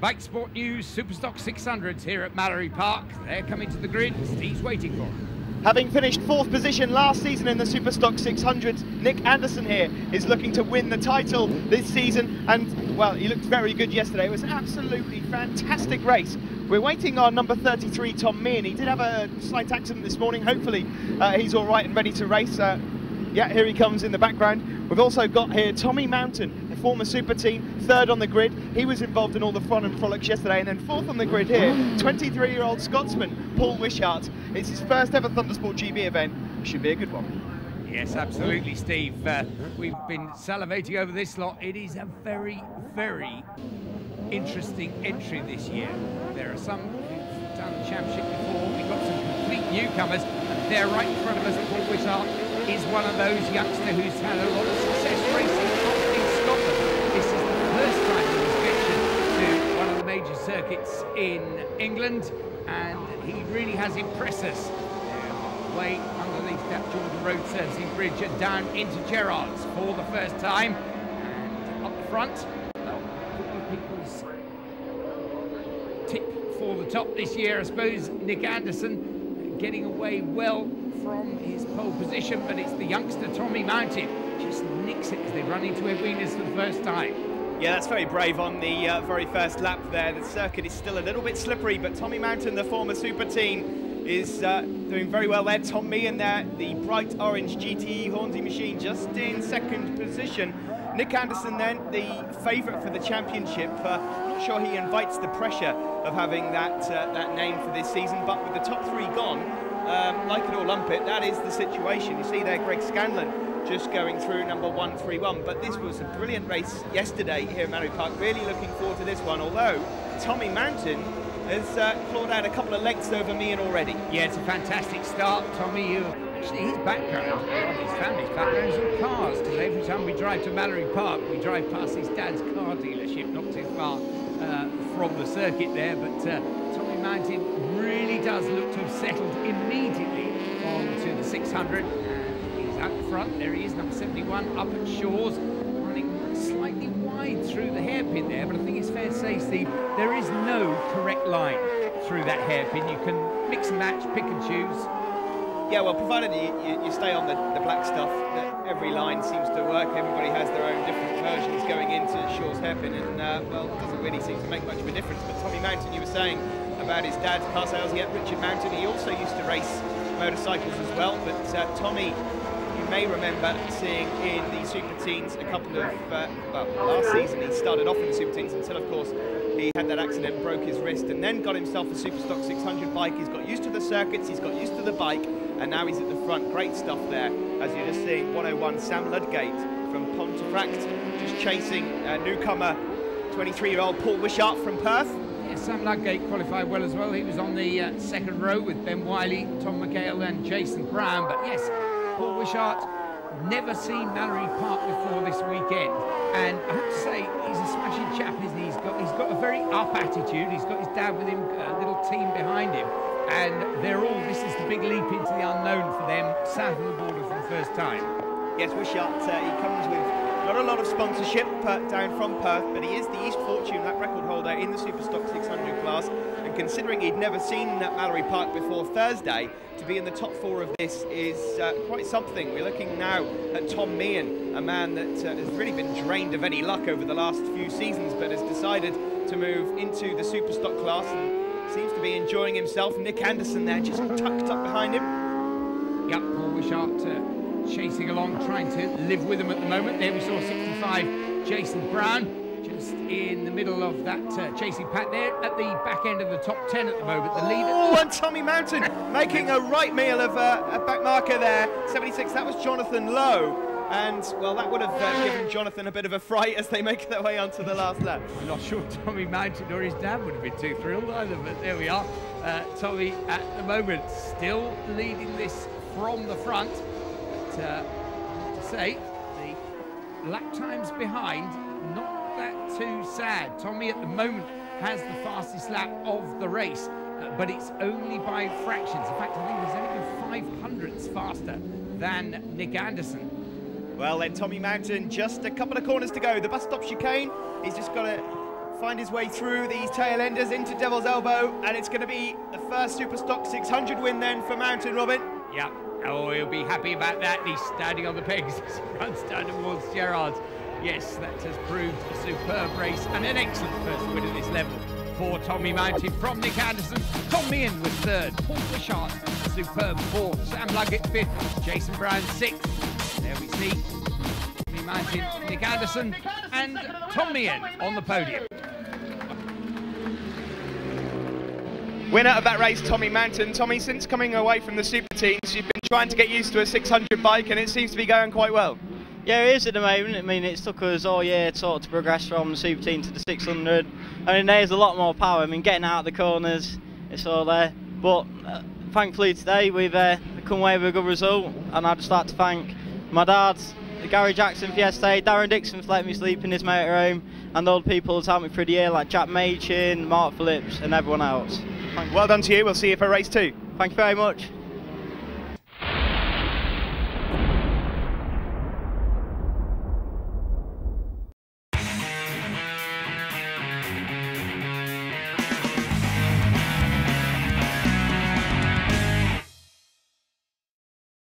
Bike Sport News Superstock 600s here at Mallory Park. They're coming to the grid. Steve's waiting for them. Having finished 4th position last season in the Superstock 600, Nick Anderson here is looking to win the title this season. And, well, he looked very good yesterday. It was an absolutely fantastic race. We're waiting on number 33, Tom Meehan. He did have a slight accident this morning. Hopefully he's all right and ready to race. Yeah, here he comes in the background. We've also got here Tommy Mountain, the former super team, 3rd on the grid. He was involved in all the fun and frolics yesterday. And then 4th on the grid here, 23-year-old Scotsman, Paul Wishart. It's his first ever Thundersport GB event. Should be a good one. Yes, absolutely, Steve. We've been salivating over this lot. It is a very, very interesting entry this year. There are some who've done the championship before. We've got some complete newcomers. And there right in front of us, Paul Wishart is one of those youngsters who's had a lot of success racing in Scotland. This is the first time he was ventured to one of the major circuits in England, and he really has impressed us. Way underneath that Jordan Road servicing bridge and down into Gerrards for the first time. And up front, well, a couple of people's tip for the top this year, I suppose. Nick Anderson getting away well from his pole position, but it's the youngster Tommy Mountain just nicks it as they run into Edwinas for the first time. Yeah, that's very brave on the very first lap there. The circuit is still a little bit slippery, but Tommy Mountain, the former super team, is doing very well there. Tom Meehan there, the bright orange GTE Hornsey machine, just in 2nd position. Nick Anderson then, the favourite for the championship. Not sure he invites the pressure of having that name for this season, but with the top 3 gone, like it or lump it, that is the situation. You see there Greg Scanlon just going through number 131, but this was a brilliant race yesterday here at Mallory Park. Really looking forward to this one, although Tommy Mountain has clawed out a couple of lengths over Meehan already. Yeah, it's a fantastic start, Tommy. Actually, his background, his family's background is in cars, because every time we drive to Mallory Park, we drive past his dad's car dealership, not too far from the circuit there, but Tommy Mountain really does look to have settled immediately onto the 600. He's out front, there he is, number 71, up at Shaw's, running slightly wide through the hairpin there, but I think it's fair to say, Steve, there is no correct line through that hairpin. You can mix and match, pick and choose. Yeah, well, provided you stay on the black stuff, every line seems to work. Everybody has their own different versions going into Shaw's hairpin, and, well, it doesn't really seem to make much of a difference. But Tommy Mountain, you were saying about his dad's car sales, yeah, Richard Mountain, he also used to race motorcycles as well, but Tommy, you may remember seeing in the Super Teens a couple of, well, last season he started off in the Super Teens until, of course, he had that accident, broke his wrist, and then got himself a Superstock 600 bike. He's got used to the circuits, he's got used to the bike, and now he's at the front. Great stuff there, as you're just seeing 101 Sam Ludgate from Pontefract, just chasing newcomer 23-year-old Paul Wishart from Perth. Yeah, Sam Ludgate qualified well as well. He was on the 2nd row with Ben Wiley, Tom McHale and Jason Brown. But yes, Paul Wishart, never seen Mallory Park before this weekend. And I have to say, he's a smashing chap, isn't he? He's got a very up attitude. He's got his dad with him, a little team behind him. And they're all, this is the big leap into the unknown for them, south of the border for the first time. Yes, Wishart, he comes with not a lot of sponsorship down from Perth, but he is the East Fortune, that record holder in the Superstock 600 class. And considering he'd never seen Mallory Park before Thursday, to be in the top 4 of this is quite something. We're looking now at Tom Meehan, a man that has really been drained of any luck over the last few seasons, but has decided to move into the Superstock class and seems to be enjoying himself. Nick Anderson there, just tucked up behind him. Yep, Paul Wishart chasing along, trying to live with him at the moment. There we saw 65 Jason Brown, just in the middle of that chasing pack there, at the back end of the top 10 at the moment. The leader. Oh, and Tommy Mountain making a right meal of a back marker there. 76, that was Jonathan Lowe. And, well, that would have given Jonathan a bit of a fright as they make their way onto the last lap. I'm not sure Tommy Mountain or his dad would have been too thrilled either, but there we are. Tommy, at the moment, still leading this from the front. But, I have to say, the lap times behind, not that too sad. Tommy, at the moment, has the fastest lap of the race, but it's only by fractions. In fact, I think he's only been 0.05 faster than Nick Anderson. Well, then Tommy Mountain, just a couple of corners to go. The bus stop chicane, he's just got to find his way through these tail enders into Devil's Elbow, and it's going to be the first Superstock 600 win then for Mountain, Robin. Yeah, oh, he'll be happy about that. He's standing on the pegs as he runs down towards Gerrard's. Yes, that has proved a superb race and an excellent first win at this level for Tommy Mountain from Nick Anderson. Tom Meehan was third, Paul Wishart superb fourth, Sam Luggett fifth, Jason Brown sixth. There we see Tommy Mountain, Nick Anderson and Tom Meehan on the podium. Winner of that race, Tommy Mountain. Tommy, since coming away from the Super Teams, you've been trying to get used to a 600 bike and it seems to be going quite well. Yeah, it is at the moment. I mean, it's took us all year to progress from the Super Team to the 600. I mean, there's a lot more power. I mean, getting out of the corners, it's all there. But thankfully today we've come away with a good result, and I'd just like to thank my dad, Gary Jackson for yesterday, Darren Dixon for letting me sleep in his motorhome, and all the people who's helped me through the year, like Jack Machin, Mark Phillips, and everyone else. Well done to you. We'll see you for race 2. Thank you very much.